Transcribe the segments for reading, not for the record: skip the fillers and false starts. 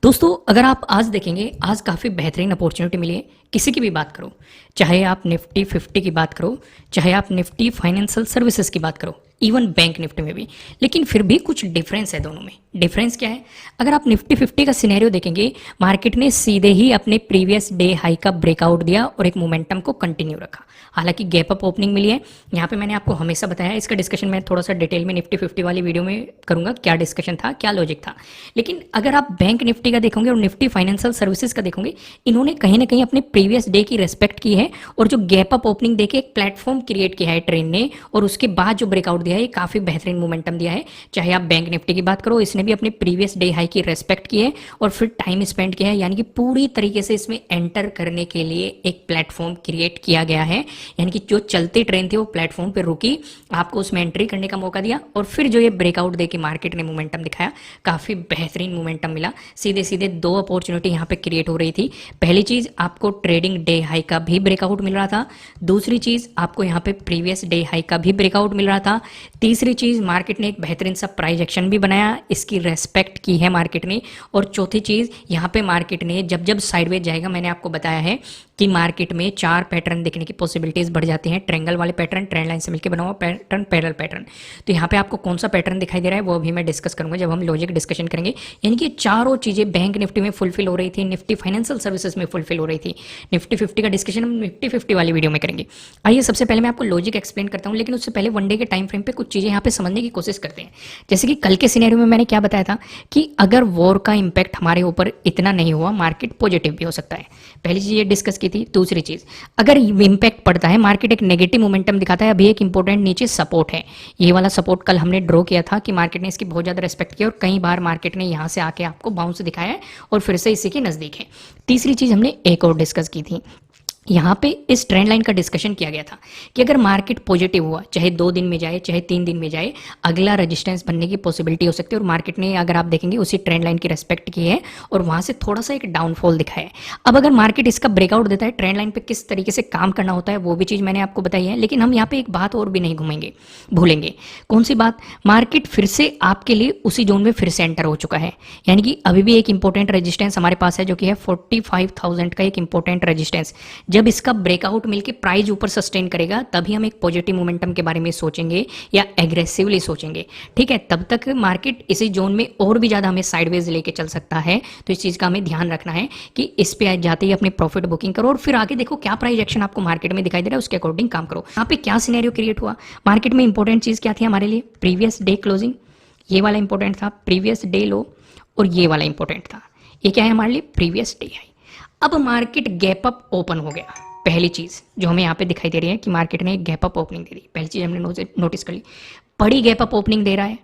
दोस्तों अगर आप आज देखेंगे, आज काफ़ी बेहतरीन अपॉर्चुनिटी मिली है। किसी की भी बात करो, चाहे आप निफ्टी 50 की बात करो, चाहे आप निफ्टी फाइनेंशियल सर्विसेज की बात करो, इवन बैंक निफ्टी में भी। लेकिन फिर भी कुछ डिफरेंस है दोनों में। डिफरेंस क्या है? अगर आप निफ्टी 50 का सिनेरियो देखेंगे, मार्केट ने सीधे ही अपने प्रीवियस डे हाई का ब्रेकआउट दिया और एक मोमेंटम को कंटिन्यू रखा। हालांकि गैप अप ओपनिंग मिली है। यहाँ पे मैंने आपको हमेशा बताया, इसका डिस्कशन मैं थोड़ा सा डिटेल में निफ्टी 50 वाली वीडियो में करूंगा, क्या डिस्कशन था, क्या लॉजिक था। लेकिन अगर आप बैंक निफ्टी का देखोगे और निफ्टी फाइनेंशियल सर्विसेज का देखोगे, इन्होंने कहीं ना कहीं अपने प्रीवियस डे की रेस्पेक्ट की है और जो गैप अप ओपनिंग देके एक प्लेटफॉर्म क्रिएट किया है ट्रेंड ने, और उसके बाद जो ब्रेकआउट दिया है, काफी बेहतरीन मोमेंटम दिया है। चाहे आप बैंक निफ्टी की बात करो, इसने भी अपने प्रीवियस डे हाई की रेस्पेक्ट की है और फिर टाइम स्पेंड किया है, यानी कि पूरी तरीके से इसमें एंटर करने के लिए एक प्लेटफॉर्म क्रिएट किया गया है। यानी कि जो चलती ट्रेन थी वो प्लेटफॉर्म पे रुकी, आपको उसमें एंट्री करने का मौका दिया और फिर जो ये ब्रेकआउट देके मार्केट ने मोमेंटम दिखाया, काफी बेहतरीन मोमेंटम मिला। सीधे सीधे दो अपॉर्चुनिटी यहाँ पे क्रिएट हो रही थी। पहली चीज, आपको ट्रेडिंग डे हाई का भी ब्रेकआउट मिल रहा था। दूसरी चीज, आपको यहाँ पे प्रीवियस डे हाई का भी ब्रेकआउट मिल रहा था। तीसरी चीज, मार्केट ने एक बेहतरीन सा प्राइस एक्शन भी बनाया, इसकी रेस्पेक्ट की है मार्केट ने। और चौथी चीज, यहाँ पे मार्केट ने जब जब साइडवेज जाएगा, मैंने आपको बताया है कि मार्केट में चार पैटर्न दिखने की पॉसिबिलिटीज बढ़ जाती हैं। ट्रायंगल वाले पैटर्न, ट्रेंड लाइन से मिलकर बना हुआ पैटर्न, पैरेलल पैटर्न। तो यहाँ पे आपको कौन सा पैटर्न दिखाई दे रहा है वो अभी मैं डिस्कस करूंगा जब हम लॉजिक डिस्कशन करेंगे। यानी कि चारों चीजें बैंक निफ्टी में फुलफिल हो रही थी, निफ्टी फाइनेंशियल सर्विसेज में फुलफिल हो रही थी। निफ्टी 50 का डिस्कशन हम निफ्टी 50 वाली वीडियो में करेंगे। आइए सबसे पहले मैं आपको लॉजिक एक्सप्लेन करता हूँ, लेकिन उससे पहले वनडे के टाइम फ्रेम पे कुछ चीजें यहाँ पे समझने की कोशिश करते हैं। जैसे कि कल के सिनेरियो में मैंने क्या बताया था कि अगर वॉर का इंपैक्ट हमारे ऊपर इतना नहीं हुआ, मार्केट पॉजिटिव भी हो सकता है। पहली चीज ये डिस्कस की थी। दूसरी चीज, अगर इंपैक्ट पड़ता है, मार्केट एक नेगेटिव मोमेंटम दिखाता है। अभी एक इंपॉर्टेंट नीचे सपोर्ट है, ये वाला सपोर्ट कल हमने ड्रॉ किया था कि मार्केट ने इसकी बहुत ज्यादा रेस्पेक्ट किया और कई बार मार्केट ने यहां से आके आपको बाउंस दिखाया है और फिर से इसी के नजदीक है। तीसरी चीज हमने एक और डिस्कस की थी, यहाँ पे इस ट्रेंड लाइन का डिस्कशन किया गया था कि अगर मार्केट पॉजिटिव हुआ, चाहे 2 दिन में जाए चाहे 3 दिन में जाए, अगला रेजिस्टेंस बनने की पॉसिबिलिटी हो सकती है। और मार्केट ने, अगर आप देखेंगे, उसी ट्रेंड लाइन की रेस्पेक्ट की है और वहां से थोड़ा सा एक डाउनफॉल दिखाया है। अब अगर मार्केट इसका ब्रेकआउट देता है, ट्रेंड लाइन पे किस तरीके से काम करना होता है वो भी चीज मैंने आपको बताई है। लेकिन हम यहाँ पे एक बात और भी नहीं भूलेंगे। कौन सी बात? मार्केट फिर से आपके लिए उसी जोन में फिर से एंटर हो चुका है। यानी कि अभी भी एक इंपॉर्टेंट रेजिस्टेंस हमारे पास है, जो कि है 45,000 का एक इंपॉर्टेंट रेजिस्टेंस। जब इसका ब्रेकआउट मिलके प्राइस ऊपर सस्टेन करेगा, तभी हम एक पॉजिटिव मोमेंटम के बारे में सोचेंगे या एग्रेसिवली सोचेंगे। ठीक है, तब तक मार्केट इसी जोन में और भी ज्यादा हमें साइडवेज लेके चल सकता है। तो इस चीज का हमें ध्यान रखना है कि इस पे जाते ही अपनी प्रॉफिट बुकिंग करो और फिर आगे देखो क्या प्राइस एक्शन आपको मार्केट में दिखाई दे रहा है, उसके अकॉर्डिंग काम करो। यहाँ पे क्या सिनेरियो क्रिएट हुआ, मार्केट में इंपॉर्टेंट चीज क्या थी हमारे लिए? प्रीवियस डे क्लोजिंग, ये वाला इंपॉर्टेंट था, प्रीवियस डे लो, और ये वाला इंपॉर्टेंट था। ये क्या है हमारे लिए? Previous day high. अब मार्केट गैप अप ओपन हो गया। पहली चीज जो हमें यहाँ पे दिखाई दे रही है कि मार्केट ने एक गैप अप ओपनिंग दे दी। पहली चीज हमने नोटिस कर ली, बड़ी गैप अप ओपनिंग दे रहा है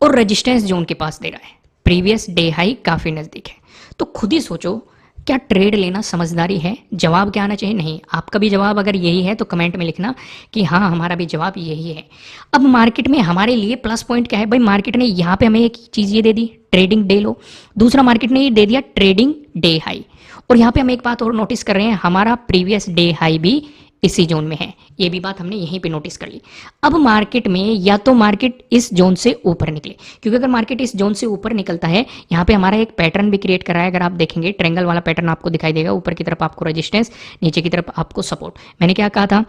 और रेजिस्टेंस जोन के पास दे रहा है। प्रीवियस डे हाई काफी नजदीक है। तो खुद ही सोचो, क्या ट्रेड लेना समझदारी है? जवाब क्या आना चाहिए? नहीं। आपका भी जवाब अगर यही है तो कमेंट में लिखना कि हाँ, हमारा भी जवाब यही है। अब मार्केट में हमारे लिए प्लस पॉइंट क्या है भाई? मार्केट ने यहाँ पे हमें एक चीज ये दे दी, ट्रेडिंग डे लो। दूसरा, मार्केट ने ये दे दिया ट्रेडिंग डे हाई। और यहाँ पे हम एक बात और नोटिस कर रहे हैं, हमारा प्रीवियस डे हाई भी इसी जोन में है। ये भी बात हमने यहीं पे नोटिस कर ली। अब मार्केट में या तो मार्केट इस जोन से ऊपर निकले, क्योंकि अगर मार्केट इस जोन से ऊपर निकलता है, यहाँ पे हमारा एक पैटर्न भी क्रिएट कर रहा है। अगर आप देखेंगे, ट्रायंगल वाला पैटर्न आपको दिखाई देगा। ऊपर की तरफ आपको रेजिस्टेंस, नीचे की तरफ आपको सपोर्ट। मैंने क्या कहा था,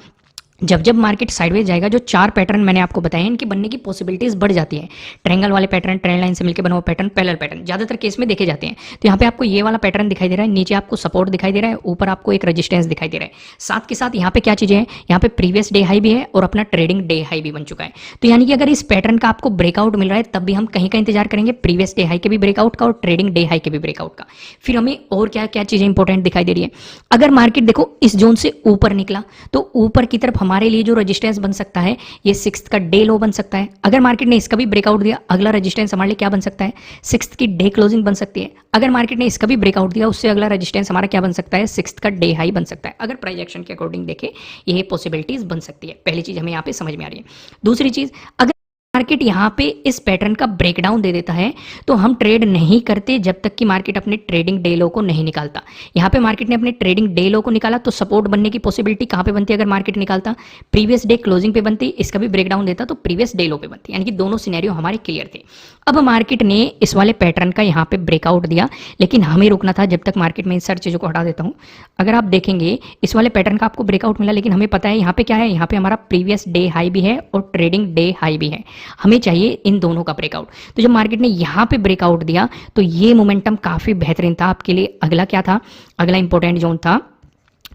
जब जब मार्केट साइडवेज जाएगा, जो चार पैटर्न मैंने आपको बताए, इनके बनने की पॉसिबिलिटीज बढ़ जाती है। ट्रायंगल वाले पैटर्न, ट्रेंड लाइन से मिलकर बना हुआ पैटर्न, पैरेलल पैटर्न ज्यादातर केस में देखे जाते हैं। तो यहाँ पे आपको ये वाला पैटर्न दिखाई दे रहा है, नीचे आपको सपोर्ट दिखाई दे रहा है, ऊपर आपको एक रेजिस्टेंस दिखाई दे रहा है। साथ के साथ यहाँ पे क्या चीजें हैं, यहाँ पे प्रीवियस डे हाई भी है और अपना ट्रेडिंग डे हाई भी बन चुका है। तो यानी कि अगर इस पैटर्न का आपको ब्रेकआउट मिल रहा है, तब भी हम कहीं का इंतजार करेंगे, प्रीवियस डे हाई के भी ब्रेकआउट का और ट्रेडिंग डे हाई के भी ब्रेकआउट का। फिर हमें और क्या क्या चीजें इंपॉर्टेंट दिखाई दे रही है। अगर मार्केट देखो इस जोन से ऊपर निकला, तो ऊपर की तरफ हमारे लिए जो रजिस्टेंस बन सकता है, ये 6th का डे लो बन सकता है। अगर मार्केट ने इसका भी ब्रेकआउट दिया, अगला रेजिस्टेंस हमारे लिए क्या बन सकता है? 6th की डे क्लोजिंग बन सकती है। अगर मार्केट ने इसका भी ब्रेकआउट दिया, उससे अगला रेजिस्टेंस हमारा क्या बन सकता है? 6th का डे हाई बन सकता है। अगर प्राइस एक्शन के अकॉर्डिंग देखे, ये पॉसिबिलिटीज बन सकती है। पहली चीज हमें यहाँ पे समझ में आ रही है। दूसरी चीज, अगर मार्केट यहाँ पे इस पैटर्न का ब्रेकडाउन दे देता है तो हम ट्रेड नहीं करते जब तक कि मार्केट अपने ट्रेडिंग डे लो को नहीं निकालता। यहाँ पे मार्केट ने अपने ट्रेडिंग डे लो को निकाला तो सपोर्ट बनने की पॉसिबिलिटी कहाँ पे बनती है? अगर मार्केट निकालता प्रीवियस डे क्लोजिंग पे बनती, इसका भी ब्रेकडाउन देता तो प्रीवियस डे लो पे बनती, यानी कि दोनों सिनेरियो हमारे क्लियर थे। अब मार्केट ने इस वाले पैटर्न का यहाँ पे ब्रेकआउट दिया, लेकिन हमें रुकना था जब तक मार्केट में इन सारी चीज़ों को हटा देता हूँ। अगर आप देखेंगे इस वाले पैटर्न का आपको ब्रेकआउट मिला, लेकिन हमें पता है यहाँ पे क्या है, यहाँ पे हमारा प्रीवियस डे हाई भी है और ट्रेडिंग डे हाई भी है, हमें चाहिए इन दोनों का ब्रेकआउट। तो जब मार्केट ने यहाँ पे ब्रेकआउट दिया तो ये मोमेंटम काफी बेहतरीन था आपके लिए। अगला क्या था? अगला इंपॉर्टेंट जोन था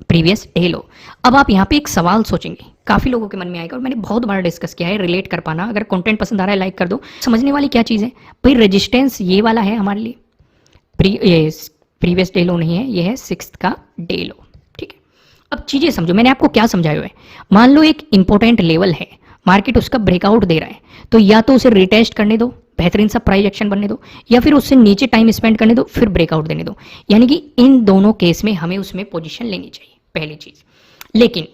प्रीवियस डे लो। अब आप यहाँ पे एक सवाल सोचेंगे, काफी लोगों के मन में आएगा और मैंने बहुत बार डिस्कस किया है, रिलेट कर पाना। अगर कंटेंट पसंद आ रहा है लाइक कर दो। समझने वाली क्या चीज है भाई? रेजिस्टेंस ये वाला है हमारे लिए, प्रीवियस डे लो नहीं है, ये है 6th का डे लो। ठीक है, अब चीजें समझो, मैंने आपको क्या समझाया है। मान लो एक इंपॉर्टेंट लेवल है, मार्केट उसका ब्रेकआउट दे रहा है, तो या तो उसे रिटेस्ट करने दो, बेहतरीन सा प्राइस एक्शन बनने दो, या फिर उससे नीचे टाइम स्पेंड करने दो, फिर ब्रेकआउट देने दो। यानी कि इन दोनों केस में हमें उसमें पोजीशन लेनी चाहिए, पहली चीज। लेकिन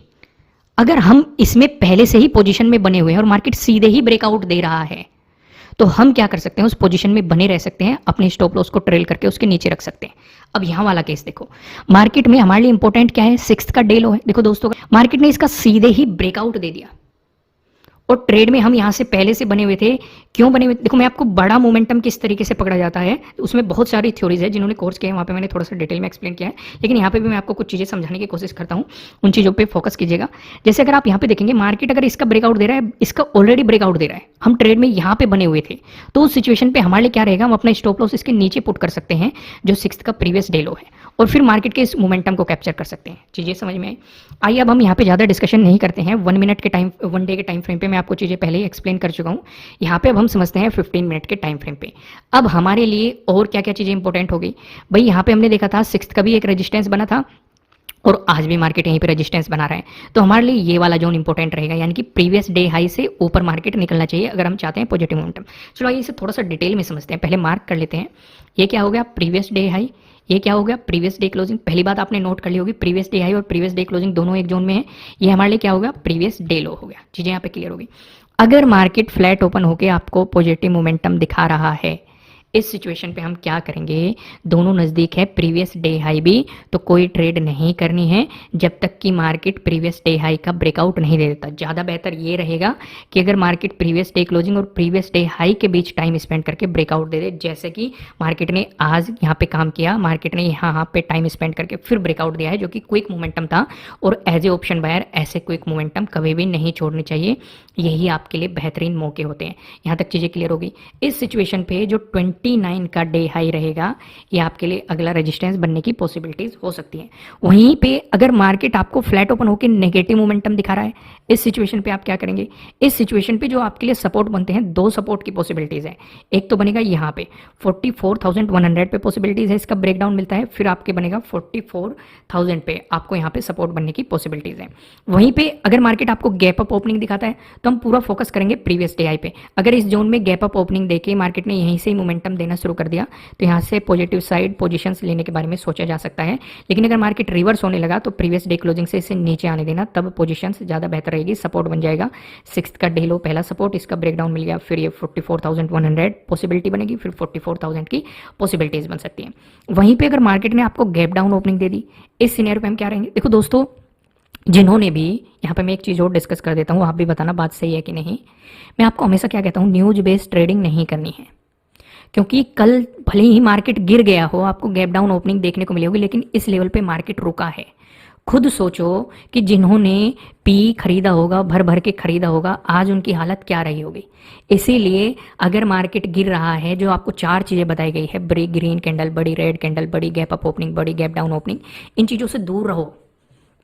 अगर हम इसमें पहले से ही पोजीशन में बने हुए हैं और मार्केट सीधे ही ब्रेकआउट दे रहा है, तो हम क्या कर सकते हैं? उस पोजीशन में बने रह सकते हैं, अपने स्टॉप लॉस को ट्रेल करके उसके नीचे रख सकते हैं। अब यहां वाला केस देखो, मार्केट में हमारे लिए इंपॉर्टेंट क्या है? 6th का डे लो है। देखो दोस्तों, मार्केट ने इसका सीधे ही ब्रेकआउट दे दिया और ट्रेड में हम यहां से पहले से बने हुए थे। क्यों बने हुए? देखो, मैं आपको बड़ा मोमेंटम किस तरीके से पकड़ा जाता है उसमें बहुत सारी थ्योरीज है, जिन्होंने कोर्स किया है वहां पे मैंने थोड़ा सा डिटेल में एक्सप्लेन किया है, लेकिन यहाँ पे भी मैं आपको कुछ चीजें समझाने की कोशिश करता हूँ, उन चीजों पे फोकस कीजिएगा। जैसे अगर आप यहाँ पे देखेंगे, मार्केट अगर इसका ब्रेकआउट दे रहा है, इसका ऑलरेडी ब्रेकआउट दे रहा है, हम ट्रेड में यहाँ पे बने हुए थे, तो उस सिचुएशन पे हमारे लिए क्या रहेगा? हम अपना स्टॉप लॉस इसके नीचे पुट कर सकते हैं जो 6th का प्रीवियस डे लो है, और फिर मार्केट के इस मोमेंटम को कैप्चर कर सकते हैं। चीजें समझ में आई? आइए अब हम यहाँ पे ज्यादा डिस्कशन नहीं करते हैं। 1 मिनट के टाइम, 1 डे के टाइम फ्रेम पे मैं आपको चीजें पहले ही एक्सप्लेन कर चुका हूँ। यहाँ पे अब हम समझते हैं 15 मिनट के टाइम फ्रेम पे। अब हमारे लिए और क्या क्या चीजें इंपॉर्टेंट हो गई भाई? यहाँ पे हमने देखा था 6th का भी एक रेजिस्टेंस बना था और आज भी मार्केट यहीं पे रेजिस्टेंस बना रहा है, तो हमारे लिए ये वाला जोन इंपॉर्टेंट रहेगा, यानी कि प्रीवियस डे हाई से ऊपर मार्केट निकलना चाहिए अगर हम चाहते हैं पॉजिटिव मोमेंटम। चलो आइए इसे थोड़ा सा डिटेल में समझते हैं। पहले मार्क कर लेते हैं, ये क्या हो गया? Previous day high. ये क्या हो गया? Previous day closing. पहली बात आपने नोट कर ली होगी, प्रीवियस डे हाई और प्रीवियस डे क्लोजिंग दोनों एक जोन में है। ये हमारे लिए क्या होगा? प्रीवियस डे लो हो गया। चीजें यहाँ पे क्लियर होगी। अगर मार्केट फ्लैट ओपन होकर आपको पॉजिटिव मोमेंटम दिखा रहा है, इस सिचुएशन पे हम क्या करेंगे? दोनों नज़दीक है प्रीवियस डे हाई भी, तो कोई ट्रेड नहीं करनी है जब तक कि मार्केट प्रीवियस डे हाई का ब्रेकआउट नहीं दे देता। ज़्यादा बेहतर ये रहेगा कि अगर मार्केट प्रीवियस डे क्लोजिंग और प्रीवियस डे हाई के बीच टाइम स्पेंड करके ब्रेकआउट दे दे, जैसे कि मार्केट ने आज यहाँ पे काम किया, मार्केट ने यहाँ पे टाइम स्पेंड करके फिर ब्रेकआउट दिया है, जो कि क्विक मोमेंटम था। और एज ए ऑप्शन बायर ऐसे क्विक मोमेंटम कभी भी नहीं छोड़ने चाहिए, यही आपके लिए बेहतरीन मौके होते हैं। यहाँ तक चीज़ें क्लियर होगी। इस सिचुएशन पे जो 29 का डे हाई रहेगा, ये आपके लिए अगला रेजिस्टेंस बनने की पॉसिबिलिटीज हो सकती है। वहीं पे अगर मार्केट आपको फ्लैट ओपन होकर नेगेटिव मोमेंटम दिखा रहा है, इस सिचुएशन पे आप क्या करेंगे? इस सिचुएशन पे जो आपके लिए सपोर्ट बनते हैं, दो सपोर्ट की पॉसिबिलिटीज है। एक तो बनेगा यहाँ पे 44,100 पे पॉसिबिलिटीज है, इसका ब्रेकडाउन मिलता है। फिर आपके बनेगा 44,000 पे आपको यहाँ पे सपोर्ट बनने की पॉसिबिलिटीज है। वहीं पे अगर मार्केट आपको गैप अप ओपनिंग दिखाता है तो हम पूरा फोकस करेंगे प्रीवियस डे हाई पे। अगर इस जोन में गैप अप ओपनिंग देके मार्केट ने यहीं से ही मोमेंटम देना शुरू कर दिया, तो यहाँ से पॉजिटिव साइड पोजीशंस लेने के बारे में सोचा जा सकता है। लेकिन अगर मार्केट रिवर्स होने लगा तो प्रीवियस डे क्लोजिंग से इसे नीचे आने देना, तब पोजीशंस ज्यादा बेहतर रहेगी। सपोर्ट बन जाएगा 6th का डे लो, पहला सपोर्ट, इसका ब्रेकडाउन मिल गया, फिर ये 44,100 पॉसिबिलिटी बनेगी, फिर 44,000 की पॉसिबिलिटीज बन सकती है। वहीं पे अगर मार्केट ने आपको गैप डाउन ओपनिंग दे दी, इस सिनेरियो पे हम क्या रहेंगे? देखो दोस्तों, जिन्होंने भी, यहाँ पे मैं एक चीज़ और डिस्कस कर देता हूँ, आप भी बताना बात सही है कि नहीं। मैं आपको हमेशा क्या कहता हूँ, न्यूज बेस्ड ट्रेडिंग नहीं करनी है, क्योंकि कल भले ही मार्केट गिर गया हो, आपको गैप डाउन ओपनिंग देखने को मिली होगी, लेकिन इस लेवल पे मार्केट रुका है। खुद सोचो कि जिन्होंने पी खरीदा होगा, भर भर के खरीदा होगा, आज उनकी हालत क्या रही होगी। इसीलिए अगर मार्केट गिर रहा है, जो आपको 4 चीजें बताई गई है, बड़ी ग्रीन कैंडल, बड़ी रेड कैंडल, बड़ी गैप अप ओपनिंग, बड़ी गैप डाउन ओपनिंग, इन चीजों से दूर रहो।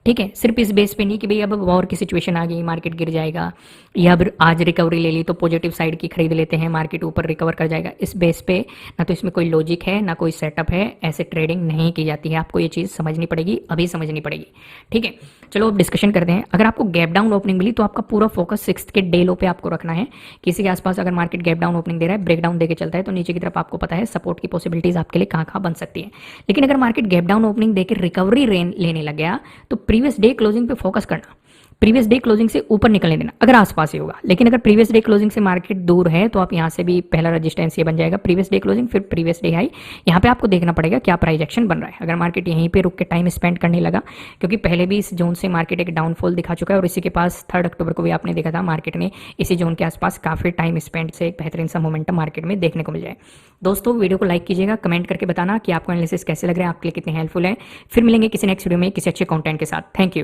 ठीक है, सिर्फ इस बेस पे नहीं कि भाई अब वॉर की सिचुएशन आ गई, मार्केट गिर जाएगा, या अब आज रिकवरी ले ली तो पॉजिटिव साइड की खरीद लेते हैं, मार्केट ऊपर रिकवर कर जाएगा। इस बेस पे ना तो इसमें कोई लॉजिक है, ना कोई सेटअप है, ऐसे ट्रेडिंग नहीं की जाती है। आपको ये चीज़ समझनी पड़ेगी, अभी समझनी पड़ेगी। ठीक है, चलो अब डिस्कशन करते हैं। अगर आपको गैप डाउन ओपनिंग मिली तो आपका पूरा फोकस 6th के डे लो पे आपको रखना है। किसी के आसपास अगर मार्केट गैप डाउन ओपनिंग दे रहा है, ब्रेकडाउन देके चलता है, तो नीचे की तरफ आपको पता है सपोर्ट की पॉसिबिलिटीज आपके लिए कहाँ कहाँ बन सकती है। लेकिन अगर मार्केट गैप डाउन ओपनिंग देकर रिकवरी लेने लग गया, तो प्रीवियस डे क्लोजिंग पे फोकस करना। प्रीवियस डे क्लोजिंग से ऊपर निकलने देना अगर आसपास ही होगा। लेकिन अगर प्रीवियस डे क्लोजिंग से मार्केट दूर है तो आप यहाँ से भी पहला रजिस्टेंस ये बन जाएगा प्रीवियस डे क्लोजिंग, फिर प्रीवियस डे हाई। यहाँ पे आपको देखना पड़ेगा क्या प्राइस एक्शन बन रहा है। अगर मार्केट यहीं पे रुक के टाइम स्पेंड करने लगा, क्योंकि पहले भी इस जोन से मार्केट एक डाउनफॉल दिखा चुका है और इसी के पास 3 अक्टूबर को भी आपने देखा था मार्केट ने इसी जोन के आसपास काफी टाइम स्पेंड से एक बेहतरीन सा मोमेंटम मार्केट में देखने को मिल जाए। दोस्तों वीडियो को लाइक कीजिएगा, कमेंट करके बताना कि आपको एनालिसिस कैसे लग रहा है, आपके लिए कितने हेल्पफुल है। फिर मिलेंगे किसी नेक्स्ट वीडियो में किसी अच्छे कंटेंट के साथ। Thank you.